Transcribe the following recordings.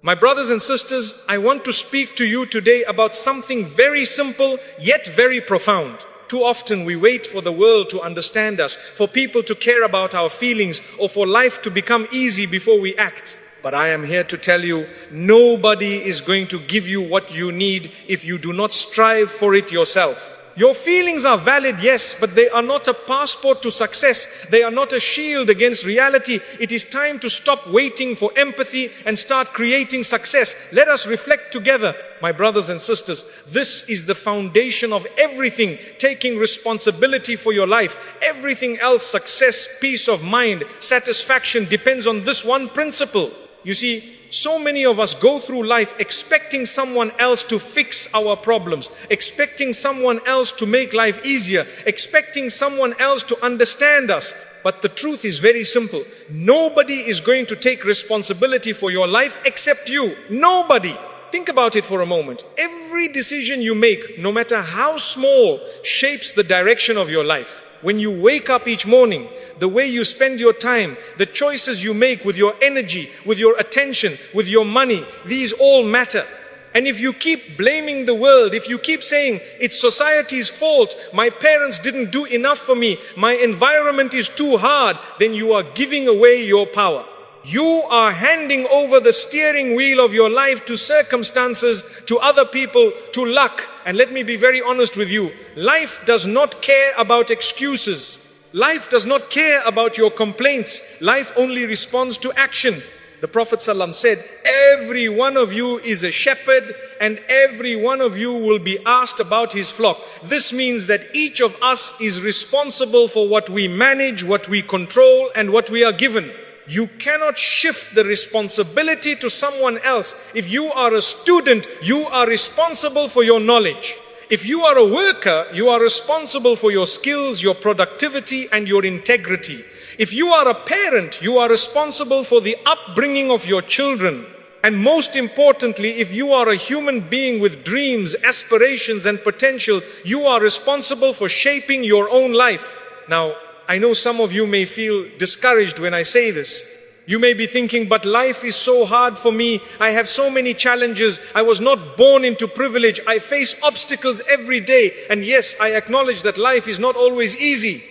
My brothers and sisters, I want to speak to you today about something very simple yet very profound. Too often we wait for the world to understand us, for people to care about our feelings, or for life to become easy before we act. But I am here to tell you, nobody is going to give you what you need if you do not strive for it yourself. Your feelings are valid, yes, but they are not a passport to success. They are not a shield against reality. It is time to stop waiting for empathy and start creating success. Let us reflect together. My brothers and sisters, this is the foundation of everything. Taking responsibility for your life. Everything else, success, peace of mind, satisfaction, depends on this one principle. You see, so many of us go through life expecting someone else to fix our problems, expecting someone else to make life easier, expecting someone else to understand us. But the truth is very simple. Nobody is going to take responsibility for your life except you. Nobody. Think about it for a moment. Every decision you make, no matter how small, shapes the direction of your life. When you wake up each morning, the way you spend your time, the choices you make with your energy, with your attention, with your money, these all matter. And if you keep blaming the world, if you keep saying, it's society's fault, my parents didn't do enough for me, my environment is too hard, then you are giving away your power. You are handing over the steering wheel of your life to circumstances, to other people, to luck. And let me be very honest with you. Life does not care about excuses. Life does not care about your complaints. Life only responds to action. The Prophet ﷺ said, every one of you is a shepherd and every one of you will be asked about his flock. This means that each of us is responsible for what we manage, what we control, and what we are given. You cannot shift the responsibility to someone else. If you are a student, you are responsible for your knowledge. If you are a worker, you are responsible for your skills, your productivity, and your integrity. If you are a parent, you are responsible for the upbringing of your children. And most importantly, if you are a human being with dreams, aspirations, and potential, you are responsible for shaping your own life. Now, I know some of you may feel discouraged when I say this. You may be thinking, but life is so hard for me. I have so many challenges. I was not born into privilege. I face obstacles every day. And yes, I acknowledge that life is not always easy.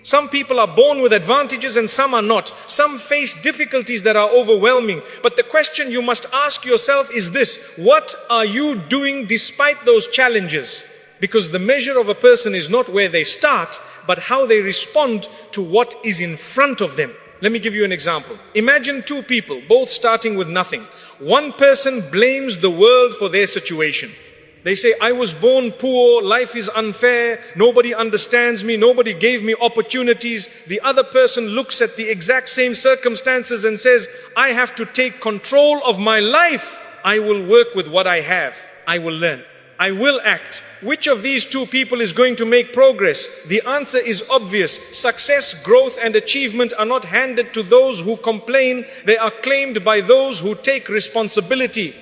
Some people are born with advantages and some are not. Some face difficulties that are overwhelming. But the question you must ask yourself is this: what are you doing despite those challenges? Because the measure of a person is not where they start, but how they respond to what is in front of them. Let me give you an example. Imagine two people, both starting with nothing. One person blames the world for their situation. They say, I was born poor, life is unfair, nobody understands me, nobody gave me opportunities. The other person looks at the exact same circumstances and says, I have to take control of my life. I will work with what I have. I will learn. I will act. Which of these two people is going to make progress? The answer is obvious. Success, growth, and achievement are not handed to those who complain. They are claimed by those who take responsibility.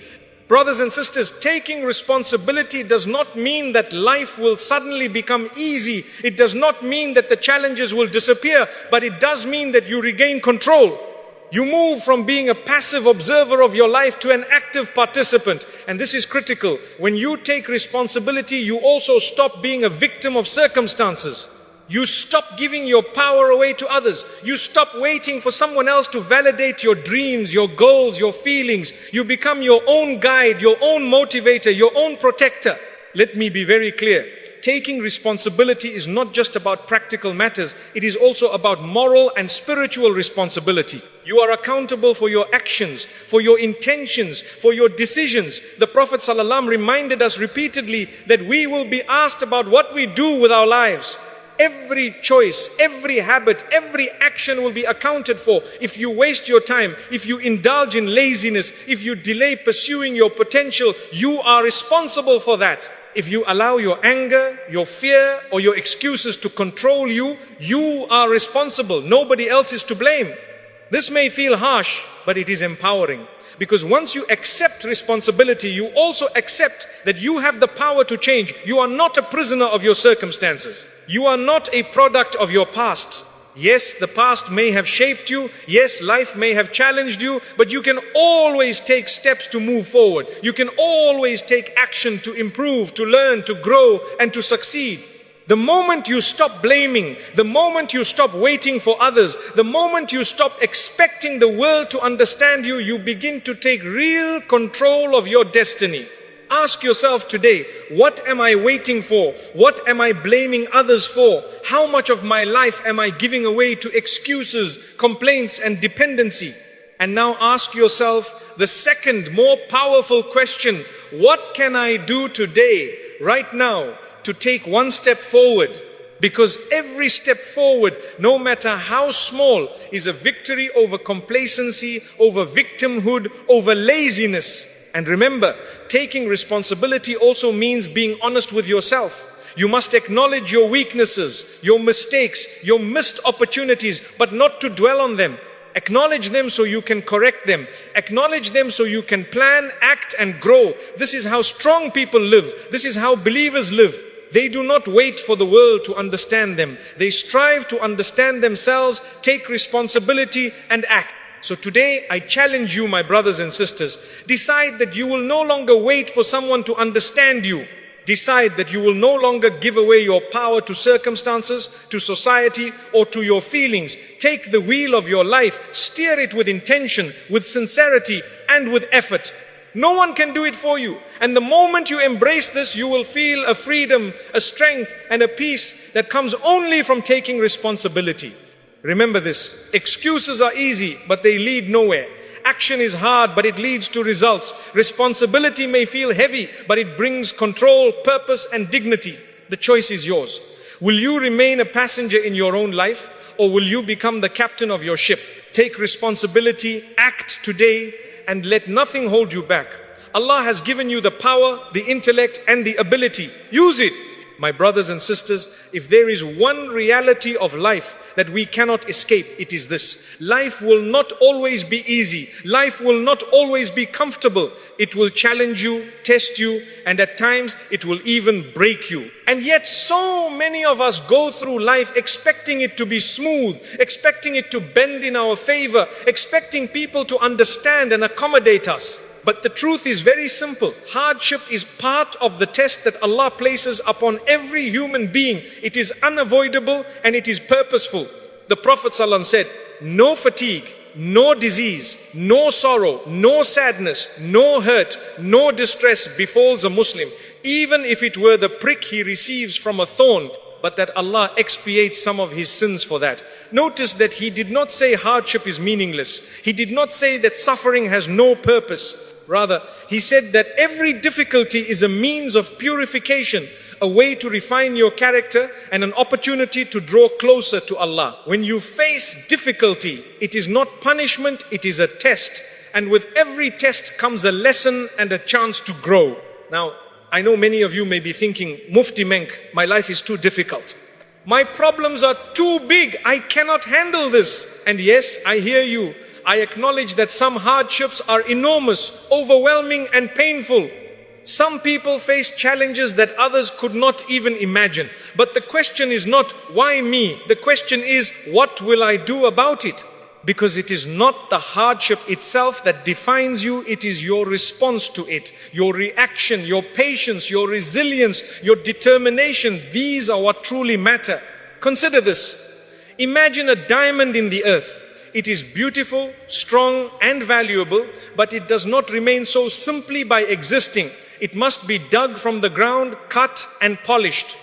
Brothers and sisters, taking responsibility does not mean that life will suddenly become easy. It does not mean that the challenges will disappear, but it does mean that you regain control. You move from being a passive observer of your life to an active participant. And this is critical. When you take responsibility, you also stop being a victim of circumstances. You stop giving your power away to others. You stop waiting for someone else to validate your dreams, your goals, your feelings. You become your own guide, your own motivator, your own protector. Let me be very clear. Taking responsibility is not just about practical matters. It is also about moral and spiritual responsibility. You are accountable for your actions, for your intentions, for your decisions. The Prophet ﷺ reminded us repeatedly that we will be asked about what we do with our lives. Every choice, every habit, every action will be accounted for. If you waste your time, if you indulge in laziness, if you delay pursuing your potential, you are responsible for that. If you allow your anger, your fear, or your excuses to control you, you are responsible. Nobody else is to blame. This may feel harsh, but it is empowering. Because once you accept responsibility, you also accept that you have the power to change. You are not a prisoner of your circumstances. You are not a product of your past. Yes, the past may have shaped you. Yes, life may have challenged you, but you can always take steps to move forward. You can always take action to improve, to learn, to grow, and to succeed. The moment you stop blaming, the moment you stop waiting for others, the moment you stop expecting the world to understand you, you begin to take real control of your destiny. Ask yourself today, what am I waiting for? What am I blaming others for? How much of my life am I giving away to excuses, complaints, and dependency? And now ask yourself the second, more powerful question: what can I do today, right now, to take one step forward? Because every step forward, no matter how small, is a victory over complacency, over victimhood, over laziness. And remember, taking responsibility also means being honest with yourself. You must acknowledge your weaknesses, your mistakes, your missed opportunities, but not to dwell on them. Acknowledge them so you can correct them. Acknowledge them so you can plan, act, and grow. This is how strong people live. This is how believers live. They do not wait for the world to understand them. They strive to understand themselves, take responsibility, and act. So today, I challenge you, my brothers and sisters, decide that you will no longer wait for someone to understand you. Decide that you will no longer give away your power to circumstances, to society, or to your feelings. Take the wheel of your life, steer it with intention, with sincerity, and with effort. No one can do it for you. And the moment you embrace this, you will feel a freedom, a strength, and a peace that comes only from taking responsibility. Remember this: excuses are easy, but they lead nowhere. Action is hard, but it leads to results. Responsibility may feel heavy, but it brings control, purpose, and dignity. The choice is yours. Will you remain a passenger in your own life, or will you become the captain of your ship? Take responsibility, act today, and let nothing hold you back. Allah has given you the power, the intellect, and the ability. Use it. My brothers and sisters, if there is one reality of life that we cannot escape, it is this: life will not always be easy. Life will not always be comfortable. It will challenge you, test you, and at times it will even break you. And yet so many of us go through life expecting it to be smooth, expecting it to bend in our favor, expecting people to understand and accommodate us. But the truth is very simple. Hardship is part of the test that Allah places upon every human being. It is unavoidable and it is purposeful. The Prophet ﷺ said, no fatigue, no disease, no sorrow, no sadness, no hurt, no distress befalls a Muslim, even if it were the prick he receives from a thorn, but that Allah expiates some of his sins for that. Notice that he did not say hardship is meaningless. He did not say that suffering has no purpose. Rather, he said that every difficulty is a means of purification, a way to refine your character, and an opportunity to draw closer to Allah. When you face difficulty, it is not punishment, it is a test. And with every test comes a lesson and a chance to grow. Now, I know many of you may be thinking, Mufti Menk, my life is too difficult. My problems are too big, I cannot handle this. And yes, I hear you. I acknowledge that some hardships are enormous, overwhelming, and painful. Some people face challenges that others could not even imagine. But the question is not, why me? The question is, what will I do about it? Because it is not the hardship itself that defines you, it is your response to it, your reaction, your patience, your resilience, your determination. These are what truly matter. Consider this. Imagine a diamond in the earth. It is beautiful, strong, and valuable, but it does not remain so simply by existing. It must be dug from the ground, cut and polished.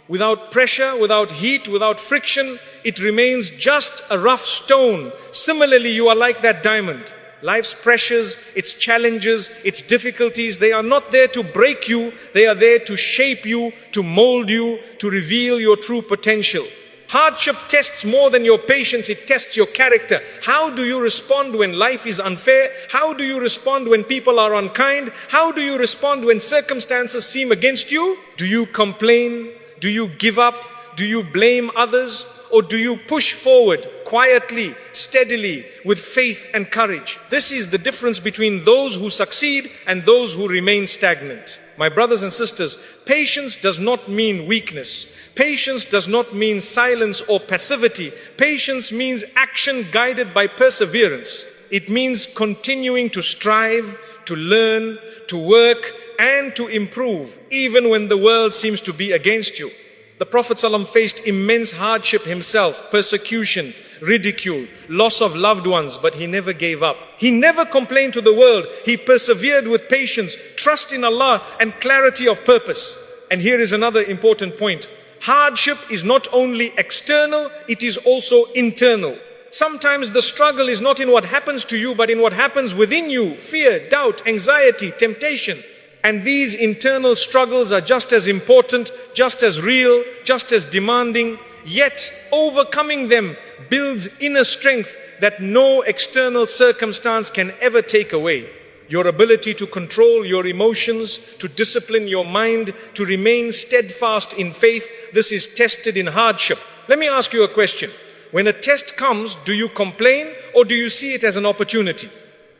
Without pressure, without heat, without friction, it remains just a rough stone. Similarly, you are like that diamond. Life's pressures, its challenges, its difficulties, they are not there to break you. They are there to shape you, to mold you, to reveal your true potential. Hardship tests more than your patience, it tests your character. How do you respond when life is unfair? How do you respond when people are unkind? How do you respond when circumstances seem against you? Do you complain? Do you give up? Do you blame others? Or do you push forward quietly, steadily, with faith and courage? This is the difference between those who succeed and those who remain stagnant. My brothers and sisters, patience does not mean weakness. Patience does not mean silence or passivity. Patience means action guided by perseverance. It means continuing to strive, to learn, to work, and to improve, even when the world seems to be against you. The Prophet ﷺ faced immense hardship himself, persecution, ridicule, loss of loved ones, but he never gave up. He never complained to the world. He persevered with patience, trust in Allah, and clarity of purpose. And here is another important point. Hardship is not only external, it is also internal. Sometimes the struggle is not in what happens to you, but in what happens within you. Fear, doubt, anxiety, temptation. And these internal struggles are just as important, just as real, just as demanding. Yet overcoming them builds inner strength that no external circumstance can ever take away. Your ability to control your emotions, to discipline your mind, to remain steadfast in faith, this is tested in hardship. Let me ask you a question. When a test comes, do you complain or do you see it as an opportunity?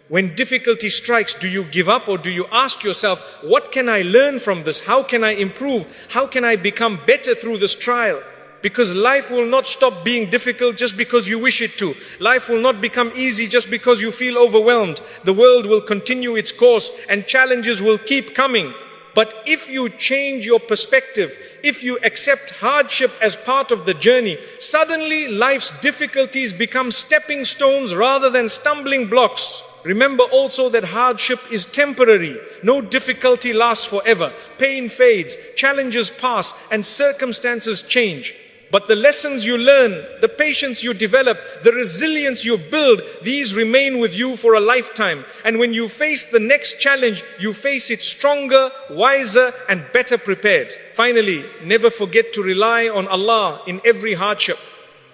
When difficulty strikes, do you give up or do you ask yourself, what can I learn from this? How can I improve? How can I become better through this trial? Because life will not stop being difficult just because you wish it to. Life will not become easy just because you feel overwhelmed. The world will continue its course and challenges will keep coming. But if you change your perspective, if you accept hardship as part of the journey, suddenly life's difficulties become stepping stones rather than stumbling blocks. Remember also that hardship is temporary. No difficulty lasts forever. Pain fades, challenges pass, and circumstances change. But the lessons you learn, the patience you develop, the resilience you build, these remain with you for a lifetime. And when you face the next challenge, you face it stronger, wiser, and better prepared. Finally, never forget to rely on Allah in every hardship.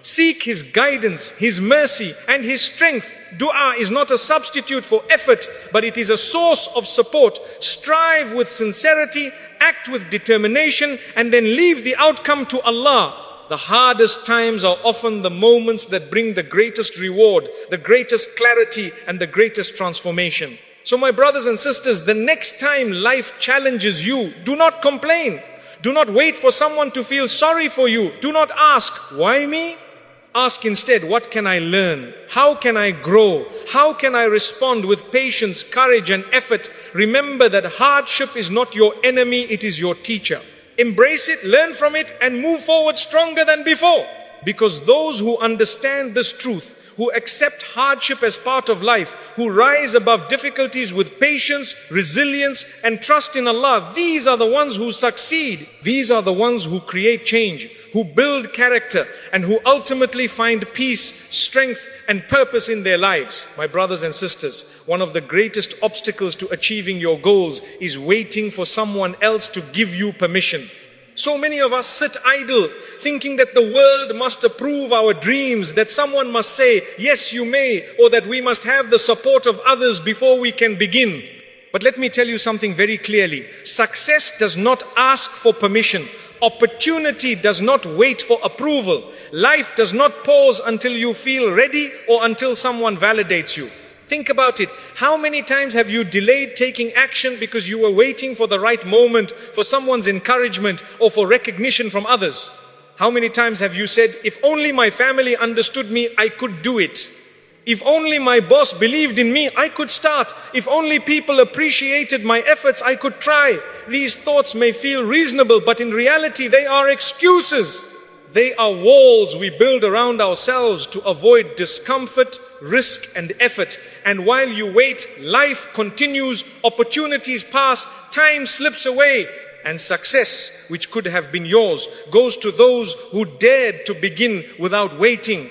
Seek His guidance, His mercy, and His strength. Dua is not a substitute for effort, but it is a source of support. Strive with sincerity, act with determination, and then leave the outcome to Allah. The hardest times are often the moments that bring the greatest reward, the greatest clarity, and the greatest transformation. So my brothers and sisters, the next time life challenges you, do not complain. Do not wait for someone to feel sorry for you. Do not ask, why me? Ask instead, what can I learn? How can I grow? How can I respond with patience, courage, and effort? Remember that hardship is not your enemy, it is your teacher. Embrace it, learn from it, and move forward stronger than before. Because those who understand this truth, who accept hardship as part of life, who rise above difficulties with patience, resilience, and trust in Allah, these are the ones who succeed. These are the ones who create change, who build character, and who ultimately find peace, strength, and purpose in their lives. My brothers and sisters, one of the greatest obstacles to achieving your goals is waiting for someone else to give you permission. So many of us sit idle, thinking that the world must approve our dreams, that someone must say, yes, you may, or that we must have the support of others before we can begin. But let me tell you something very clearly. Success does not ask for permission. Opportunity does not wait for approval. Life does not pause until you feel ready or until someone validates you. Think about it. How many times have you delayed taking action because you were waiting for the right moment, for someone's encouragement or for recognition from others? How many times have you said, if only my family understood me, I could do it. If only my boss believed in me, I could start. If only people appreciated my efforts, I could try. These thoughts may feel reasonable, but in reality, they are excuses. They are walls we build around ourselves to avoid discomfort, risk, and effort. And while you wait, life continues, opportunities pass, time slips away, and success, which could have been yours, goes to those who dared to begin without waiting.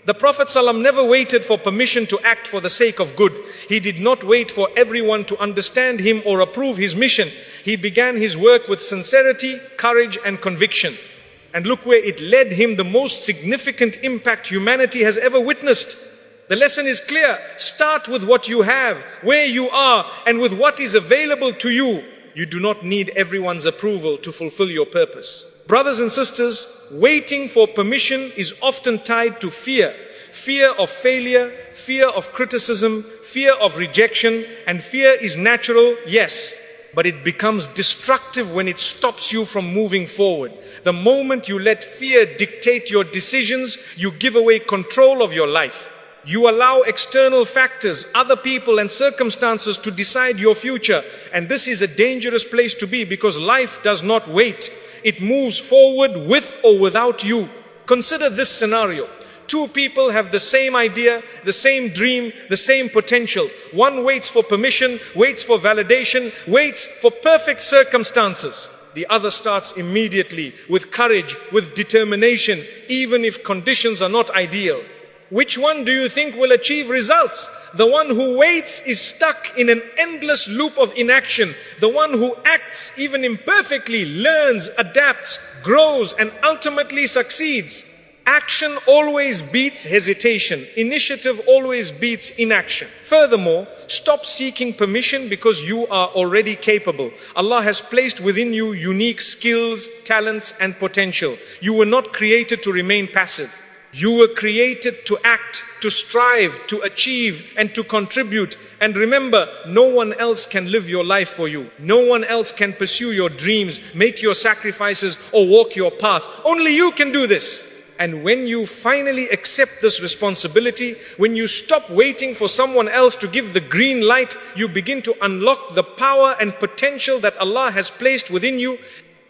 The Prophet ﷺ never waited for permission to act for the sake of good. He did not wait for everyone to understand him or approve his mission. He began his work with sincerity, courage, and conviction. And look where it led him, the most significant impact humanity has ever witnessed. The lesson is clear. Start with what you have, where you are, and with what is available to you. You do not need everyone's approval to fulfill your purpose. Brothers and sisters, waiting for permission is often tied to fear. Fear of failure, fear of criticism, fear of rejection, and fear is natural, yes. but it becomes destructive when it stops you from moving forward. The moment you let fear dictate your decisions, you give away control of your life. You allow external factors, other people and circumstances to decide your future. And this is a dangerous place to be, because life does not wait. It moves forward with or without you. Consider this scenario. Two people have the same idea, the same dream, the same potential. One waits for permission, waits for validation, waits for perfect circumstances. The other starts immediately with courage, with determination, even if conditions are not ideal. Which one do you think will achieve results? The one who waits is stuck in an endless loop of inaction. The one who acts, even imperfectly, learns, adapts, grows, and ultimately succeeds. Action always beats hesitation. Initiative always beats inaction. Furthermore, stop seeking permission because you are already capable. Allah has placed within you unique skills, talents, and potential. You were not created to remain passive. You were created to act, to strive, to achieve, and to contribute. And remember, no one else can live your life for you. No one else can pursue your dreams, make your sacrifices, or walk your path. Only you can do this. And when you finally accept this responsibility, when you stop waiting for someone else to give the green light, you begin to unlock the power and potential that Allah has placed within you.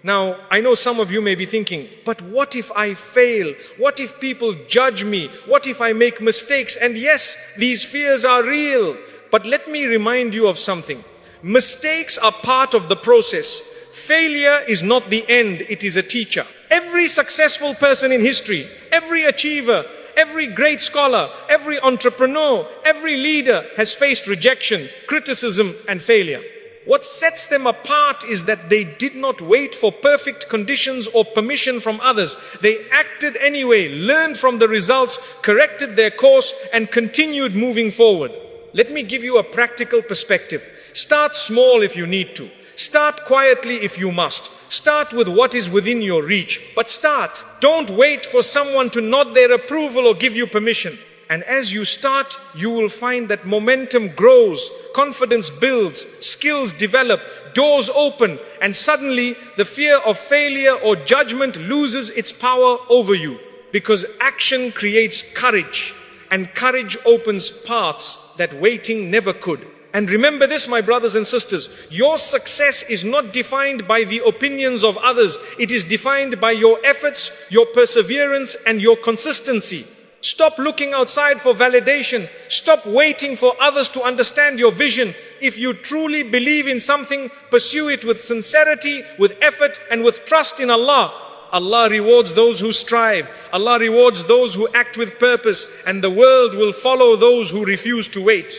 Now, I know some of you may be thinking, but what if I fail? What if people judge me? What if I make mistakes? And yes, these fears are real. But let me remind you of something. Mistakes are part of the process. Failure is not the end, it is a teacher. Every successful person in history, every achiever, every great scholar, every entrepreneur, every leader has faced rejection, criticism, and failure. What sets them apart is that they did not wait for perfect conditions or permission from others. They acted anyway, learned from the results, corrected their course, and continued moving forward. Let me give you a practical perspective. Start small if you need to. Start quietly if you must. Start with what is within your reach. But start. Don't wait for someone to nod their approval or give you permission. And as you start, you will find that momentum grows, confidence builds, skills develop, doors open, and suddenly the fear of failure or judgment loses its power over you. Because action creates courage, and courage opens paths that waiting never could. And remember this, my brothers and sisters, your success is not defined by the opinions of others. It is defined by your efforts, your perseverance, and your consistency. Stop looking outside for validation. Stop waiting for others to understand your vision. If you truly believe in something, pursue it with sincerity, with effort, and with trust in Allah. Allah rewards those who strive. Allah rewards those who act with purpose, and the world will follow those who refuse to wait.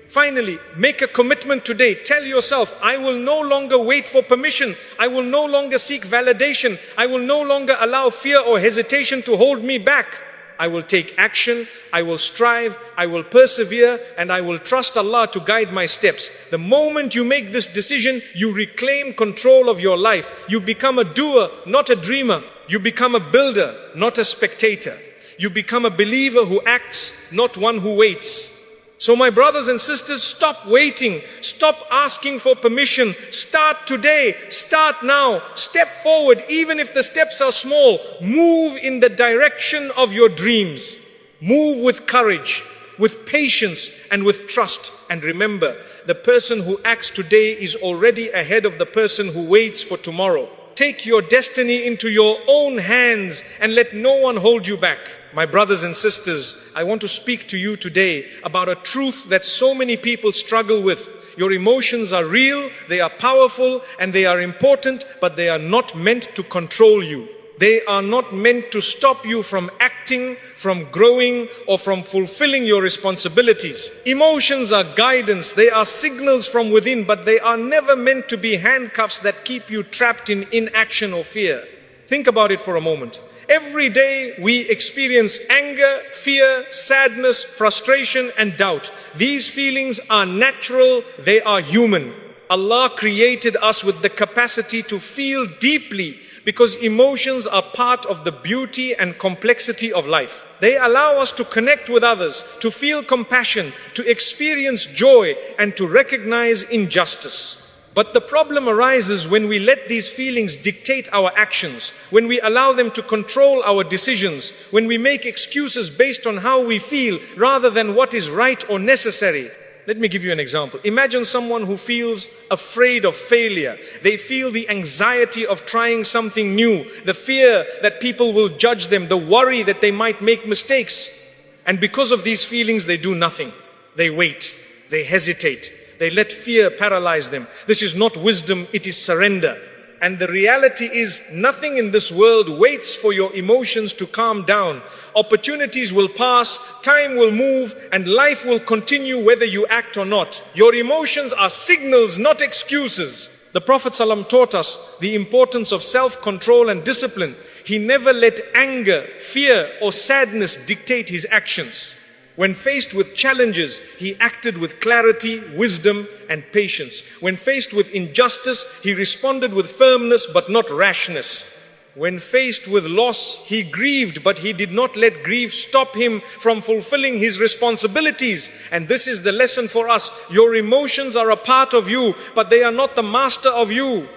Finally, make a commitment today. Tell yourself, I will no longer wait for permission. I will no longer seek validation. I will no longer allow fear or hesitation to hold me back. I will take action, I will strive, I will persevere, and I will trust Allah to guide my steps. The moment you make this decision, you reclaim control of your life. You become a doer, not a dreamer. You become a builder, not a spectator. You become a believer who acts, not one who waits. So my brothers and sisters, stop waiting. Stop asking for permission. Start today. Start now. Step forward, even if the steps are small. Move in the direction of your dreams. Move with courage, with patience, and with trust. And remember, the person who acts today is already ahead of the person who waits for tomorrow. Take your destiny into your own hands and let no one hold you back. My brothers and sisters, I want to speak to you today about a truth that so many people struggle with. Your emotions are real, they are powerful, and they are important, but they are not meant to control you. They are not meant to stop you from acting, from growing, or from fulfilling your responsibilities. Emotions are guidance, they are signals from within, but they are never meant to be handcuffs that keep you trapped in inaction or fear. Think about it for a moment. Every day we experience anger, fear, sadness, frustration, and doubt. These feelings are natural, they are human. Allah created us with the capacity to feel deeply, because emotions are part of the beauty and complexity of life. They allow us to connect with others, to feel compassion, to experience joy, and to recognize injustice. But the problem arises when we let these feelings dictate our actions, when we allow them to control our decisions, when we make excuses based on how we feel rather than what is right or necessary. Let me give you an example. Imagine someone who feels afraid of failure. They feel the anxiety of trying something new, the fear that people will judge them, the worry that they might make mistakes. And because of these feelings, they do nothing. They wait, they hesitate. They let fear paralyze them. This is not wisdom, it is surrender. And the reality is, nothing in this world waits for your emotions to calm down. Opportunities will pass, time will move, and life will continue whether you act or not. Your emotions are signals, not excuses. The Prophet ﷺ taught us the importance of self-control and discipline. He never let anger, fear, or sadness dictate his actions. When faced with challenges, he acted with clarity, wisdom, and patience. When faced with injustice, he responded with firmness but not rashness. When faced with loss, he grieved, but he did not let grief stop him from fulfilling his responsibilities. And this is the lesson for us. Your emotions are a part of you, but they are not the master of you.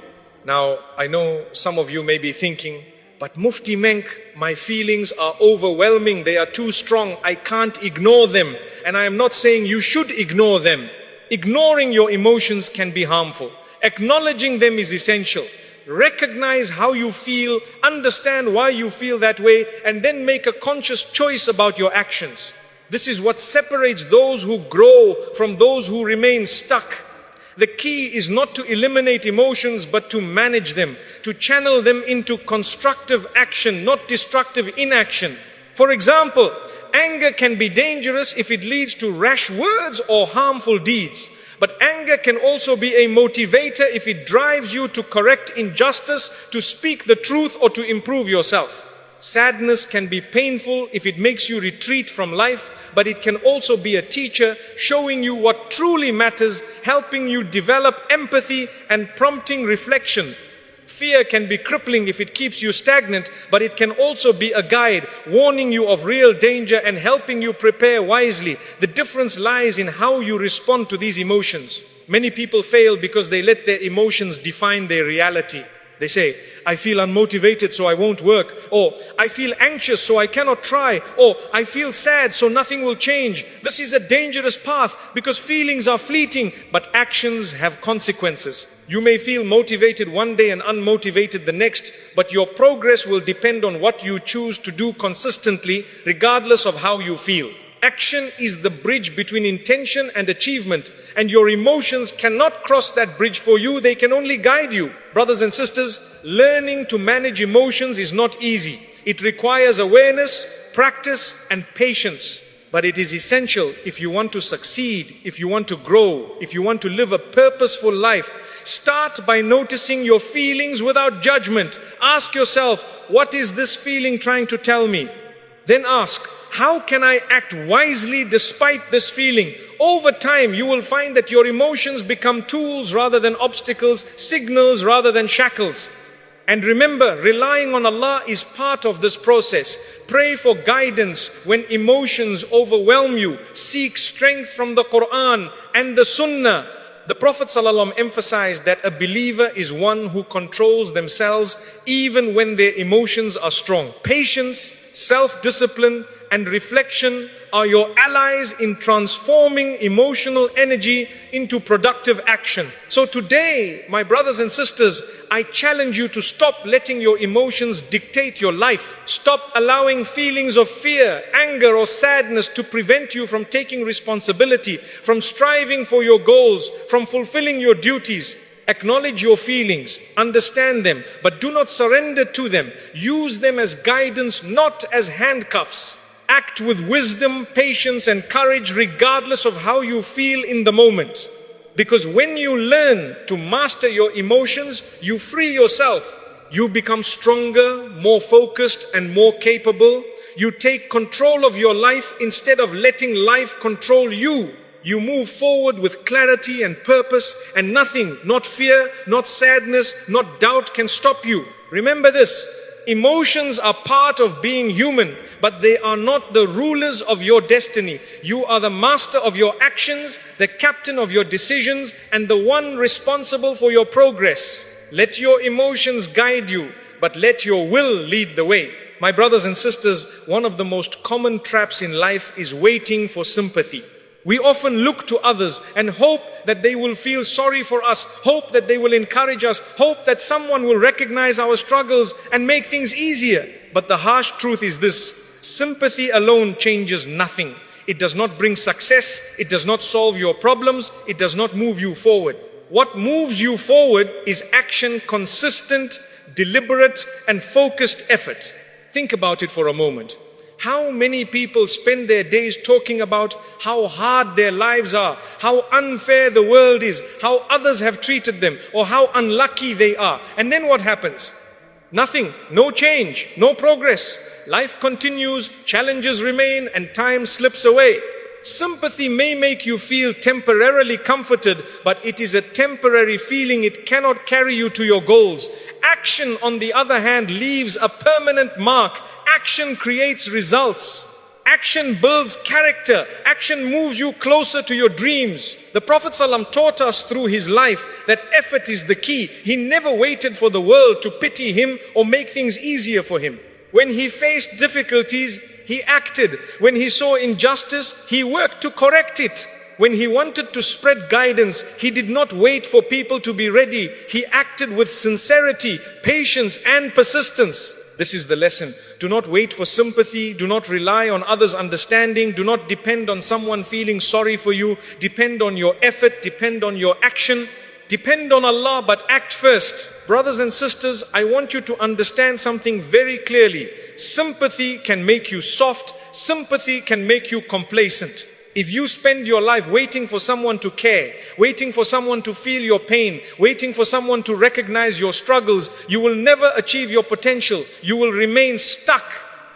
Now, I know some of you may be thinking, but Mufti Menk, my feelings are overwhelming. They are too strong. I can't ignore them. And I am not saying you should ignore them. Ignoring your emotions can be harmful. Acknowledging them is essential. Recognize how you feel, understand why you feel that way, and then make a conscious choice about your actions. This is what separates those who grow from those who remain stuck. The key is not to eliminate emotions, but to manage them, to channel them into constructive action, not destructive inaction. For example, anger can be dangerous if it leads to rash words or harmful deeds. But anger can also be a motivator if it drives you to correct injustice, to speak the truth, or to improve yourself. Sadness can be painful if it makes you retreat from life, but it can also be a teacher showing you what truly matters, helping you develop empathy and prompting reflection. Fear can be crippling if it keeps you stagnant, but it can also be a guide, warning you of real danger and helping you prepare wisely. The difference lies in how you respond to these emotions. Many people fail because they let their emotions define their reality. They say, I feel unmotivated, so I won't work. Or, I feel anxious, so I cannot try. Or, I feel sad, so nothing will change. This is a dangerous path because feelings are fleeting, but actions have consequences. You may feel motivated one day and unmotivated the next, but your progress will depend on what you choose to do consistently, regardless of how you feel. Action is the bridge between intention and achievement, and your emotions cannot cross that bridge for you, they can only guide you. Brothers and sisters, learning to manage emotions is not easy. It requires awareness, practice, and patience. But it is essential if you want to succeed, if you want to grow, if you want to live a purposeful life. Start by noticing your feelings without judgment. Ask yourself, what is this feeling trying to tell me? Then ask, how can I act wisely despite this feeling? Over time, you will find that your emotions become tools rather than obstacles, signals rather than shackles. And remember, relying on Allah is part of this process. Pray for guidance when emotions overwhelm you. Seek strength from the Quran and the Sunnah. The Prophet ﷺ emphasized that a believer is one who controls themselves even when their emotions are strong. Patience, self-discipline, and reflection are your allies in transforming emotional energy into productive action. So today, my brothers and sisters, I challenge you to stop letting your emotions dictate your life. Stop allowing feelings of fear, anger, or sadness to prevent you from taking responsibility, from striving for your goals, from fulfilling your duties. Acknowledge your feelings, understand them, but do not surrender to them. Use them as guidance, not as handcuffs. Act with wisdom, patience, and courage regardless of how you feel in the moment. Because when you learn to master your emotions, you free yourself. You become stronger, more focused, and more capable. You take control of your life instead of letting life control you. You move forward with clarity and purpose, and nothing, not fear, not sadness, not doubt can stop you. Remember this, emotions are part of being human, but they are not the rulers of your destiny. You are the master of your actions, the captain of your decisions, and the one responsible for your progress. Let your emotions guide you, but let your will lead the way. My brothers and sisters, one of the most common traps in life is waiting for sympathy. We often look to others and hope that they will feel sorry for us, hope that they will encourage us, hope that someone will recognize our struggles and make things easier. But the harsh truth is this: sympathy alone changes nothing. It does not bring success, it does not solve your problems, it does not move you forward. What moves you forward is action, consistent, deliberate, and focused effort. Think about it for a moment. How many people spend their days talking about how hard their lives are, how unfair the world is, how others have treated them, or how unlucky they are. And then what happens? Nothing, no change, no progress. Life continues, challenges remain, and time slips away. Sympathy may make you feel temporarily comforted, but it is a temporary feeling. It cannot carry you to your goals. Action, on the other hand, leaves a permanent mark. Action creates results. Action builds character. Action moves you closer to your dreams. The Prophet ﷺ taught us through his life that effort is the key. He never waited for the world to pity him or make things easier for him. When he faced difficulties, he acted. When he saw injustice, he worked to correct it. When he wanted to spread guidance, he did not wait for people to be ready. He acted with sincerity, patience, and persistence. This is the lesson. Do not wait for sympathy. Do not rely on others' understanding. Do not depend on someone feeling sorry for you. Depend on your effort. Depend on your action. Depend on Allah, but act first. Brothers and sisters, I want you to understand something very clearly. Sympathy can make you soft. Sympathy can make you complacent. If you spend your life waiting for someone to care, waiting for someone to feel your pain, waiting for someone to recognize your struggles, you will never achieve your potential. You will remain stuck.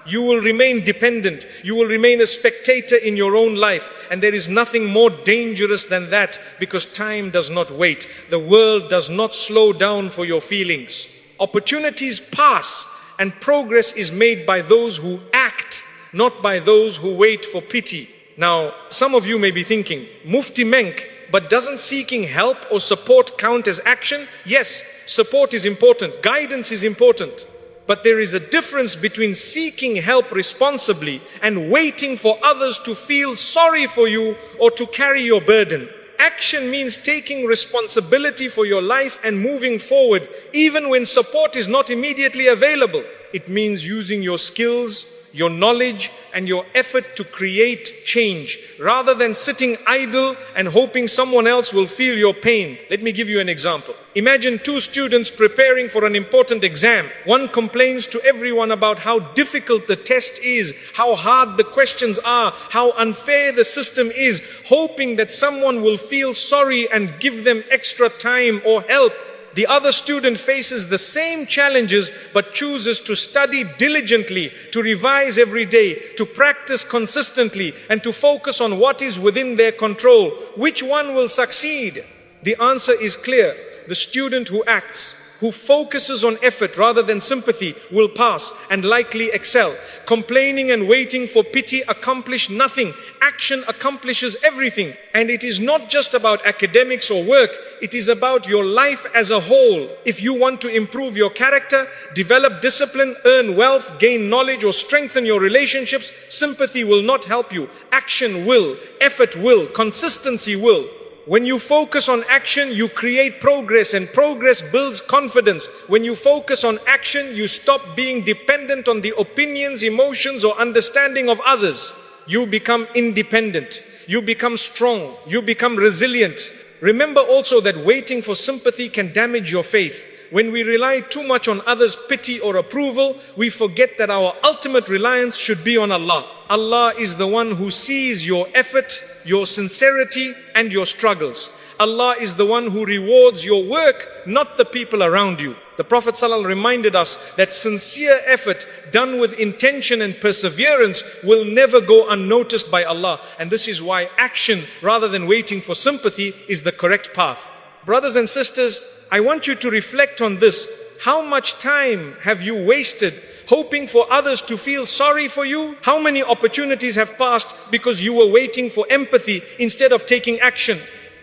You will remain dependent. You will remain a spectator in your own life. And there is nothing more dangerous than that, because time does not wait. The world does not slow down for your feelings. Opportunities pass, and progress is made by those who act, not by those who wait for pity. Now, some of you may be thinking, Mufti Menk, but doesn't seeking help or support count as action? Yes, support is important, guidance is important. But there is a difference between seeking help responsibly and waiting for others to feel sorry for you or to carry your burden. Action means taking responsibility for your life and moving forward, even when support is not immediately available. It means using your skills, your knowledge, and your effort to create change, rather than sitting idle and hoping someone else will feel your pain. Let me give you an example. Imagine two students preparing for an important exam. One complains to everyone about how difficult the test is, how hard the questions are, how unfair the system is, hoping that someone will feel sorry and give them extra time or help. The other student faces the same challenges but chooses to study diligently, to revise every day, to practice consistently, and to focus on what is within their control. Which one will succeed? The answer is clear. The student who acts, who focuses on effort rather than sympathy, will pass and likely excel. Complaining and waiting for pity accomplish nothing. Action accomplishes everything. And it is not just about academics or work, it is about your life as a whole. If you want to improve your character, develop discipline, earn wealth, gain knowledge, or strengthen your relationships, sympathy will not help you. Action will, effort will, consistency will. When you focus on action, you create progress, and progress builds confidence. When you focus on action, you stop being dependent on the opinions, emotions, or understanding of others. You become independent. You become strong. You become resilient. Remember also that waiting for sympathy can damage your faith. When we rely too much on others' pity or approval, we forget that our ultimate reliance should be on Allah. Allah is the one who sees your effort, your sincerity, and your struggles. Allah is the one who rewards your work, not the people around you. The Prophet ﷺ reminded us that sincere effort done with intention and perseverance will never go unnoticed by Allah. And this is why action, rather than waiting for sympathy, is the correct path. Brothers and sisters, I want you to reflect on this. how much time have you wasted hoping for others to feel sorry for you? How many opportunities have passed because you were waiting for empathy instead of taking action?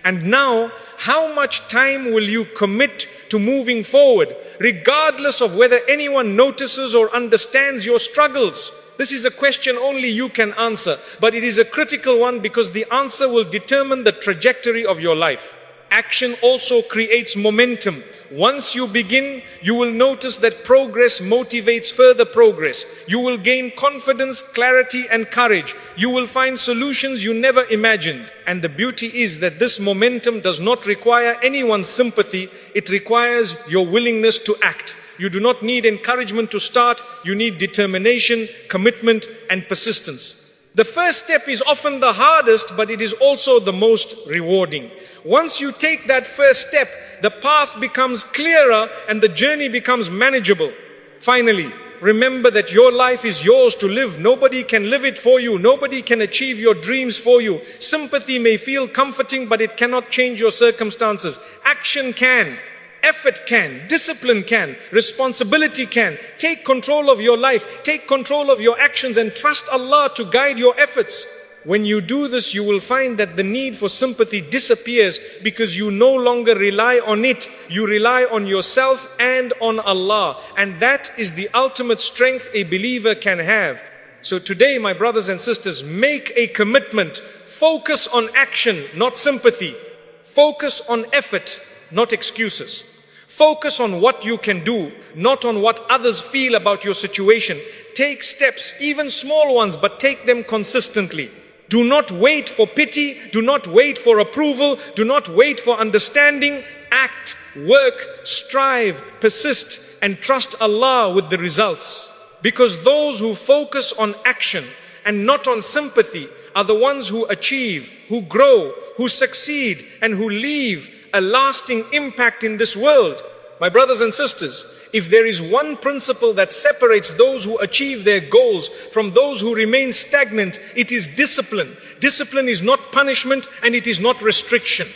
And now, how much time will you commit to moving forward, regardless of whether anyone notices or understands your struggles? This is a question only you can answer, but it is a critical one because the answer will determine the trajectory of your life. Action also creates momentum. Once you begin, you will notice that progress motivates further progress. You will gain confidence, clarity, and courage. You will find solutions you never imagined. And the beauty is that this momentum does not require anyone's sympathy. It requires your willingness to act. You do not need encouragement to start. You need determination, commitment, and persistence. The first step is often the hardest, but it is also the most rewarding. Once you take that first step, the path becomes clearer and the journey becomes manageable. Finally, remember that your life is yours to live. Nobody can live it for you. Nobody can achieve your dreams for you. Sympathy may feel comforting, but it cannot change your circumstances. Action can. Effort can, discipline can, responsibility can. Take control of your life, take control of your actions and trust Allah to guide your efforts. When you do this, you will find that the need for sympathy disappears because you no longer rely on it. You rely on yourself and on Allah. And that is the ultimate strength a believer can have. So today, my brothers and sisters, make a commitment. Focus on action, not sympathy. Focus on effort, not excuses. Focus on what you can do, not on what others feel about your situation. Take steps, even small ones, but take them consistently. Do not wait for pity. Do not wait for approval. Do not wait for understanding. Act, work, strive, persist, and trust Allah with the results. Because those who focus on action and not on sympathy are the ones who achieve, who grow, who succeed, and who leave a lasting impact in this world. My brothers and sisters, if there is one principle that separates those who achieve their goals from those who remain stagnant, it is discipline. Discipline is not punishment and it is not restriction.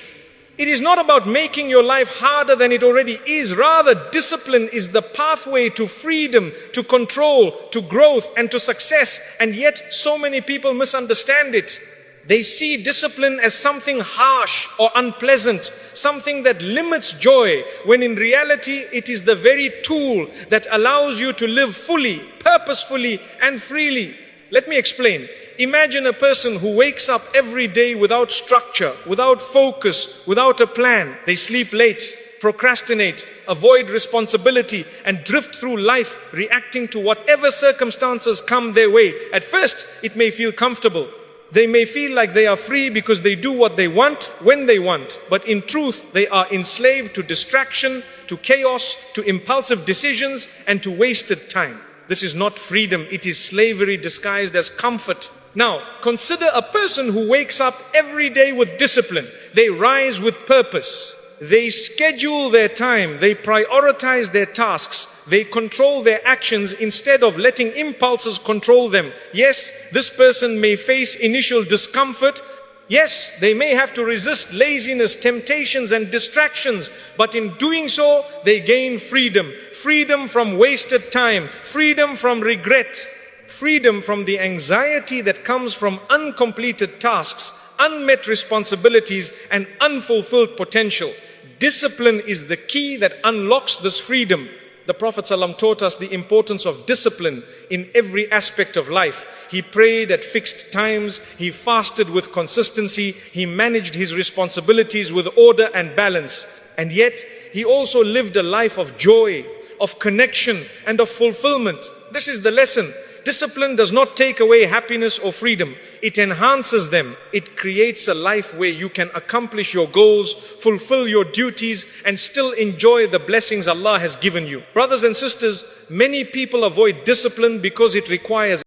It is not about making your life harder than it already is. Rather, discipline is the pathway to freedom, to control, to growth, and to success. And yet, so many people misunderstand it. They see discipline as something harsh or unpleasant, something that limits joy, when in reality it is the very tool that allows you to live fully, purposefully, and freely. Let me explain. Imagine a person who wakes up every day without structure, without focus, without a plan. They sleep late, procrastinate, avoid responsibility, and drift through life reacting to whatever circumstances come their way. At first, it may feel comfortable. They may feel like they are free because they do what they want, when they want. But in truth, they are enslaved to distraction, to chaos, to impulsive decisions, and to wasted time. This is not freedom, it is slavery disguised as comfort. Now, consider a person who wakes up every day with discipline. They rise with purpose. They schedule their time. They prioritize their tasks. They control their actions instead of letting impulses control them. Yes, this person may face initial discomfort. Yes, they may have to resist laziness, temptations, and distractions. But in doing so, they gain freedom. Freedom from wasted time. Freedom from regret. Freedom from the anxiety that comes from uncompleted tasks, unmet responsibilities, and unfulfilled potential. Discipline is the key that unlocks this freedom. The Prophet ﷺ taught us the importance of discipline in every aspect of life. He prayed at fixed times, he fasted with consistency, he managed his responsibilities with order and balance. And yet, he also lived a life of joy, of connection, and of fulfillment. This is the lesson. Discipline does not take away happiness or freedom. It enhances them. It creates a life where you can accomplish your goals, fulfill your duties, and still enjoy the blessings Allah has given you. Brothers and sisters, many people avoid discipline because it requires